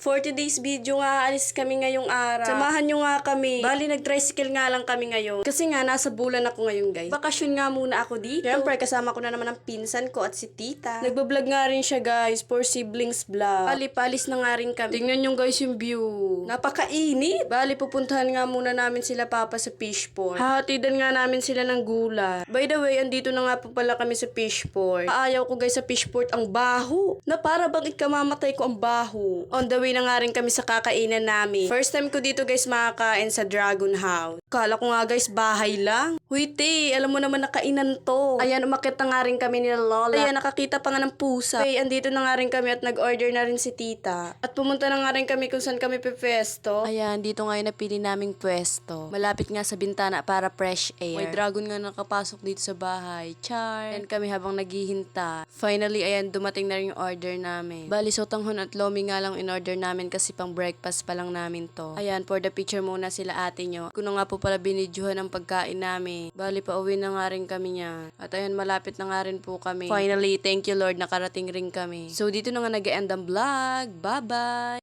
40 days video nga, alis kami ngayong araw. Samahan nyo nga kami. Bali, nag-tricycle nga lang kami ngayon. Kasi nga, nasa bulan ako ngayon, guys. Bakasyon nga muna ako dito. Siyempre, kasama ko na naman ang pinsan ko at si tita. Nagbablog nga rin siya, guys, for siblings vlog. Bali, palis na nga rin kami. Tingnan nyo, guys, yung view. Napakainit. Bali, pupuntahan nga muna namin sila papa sa fishport. Hahatidan nga namin sila ng gulay. By the way, andito na nga po pala kami sa fishport. Ayaw ko, guys, sa fishport ang baho. Na para bang ikamamatay ko ang baho. On the way na nga rin kami sa kakainan namin. First time ko dito, guys, makakain sa Dragon House. Kala ko nga, guys, bahay lang. Huy, te, alam mo naman na kainan to. Ayan, umakit na nga rin kami ni Lola. Ayan, nakakita pa nga ng pusa. Okay, andito na nga rin kami at nag-order na rin si tita. At pumunta na nga rin kami kung saan kami pepwesto. Ayan, dito nga yung napili naming pwesto. Malapit nga sa bintana para fresh air. May dragon nga nakapasok dito sa bahay. Char. Ayan kami habang naghihinta. Finally, ayan, dumating na rin yung order namin. Bali, sotanghon at lomi nga lang in-order namin kasi pang breakfast pa lang namin to. Ayan, for the picture muna sila ate nyo. Kuno nga po pala binidyohan ang pagkain namin. Bali, pauwi na nga rin kami niya. At ayan, malapit na nga rin po kami. Finally, thank you Lord, nakarating rin kami. So, dito na nga nag-end ang vlog. Bye-bye!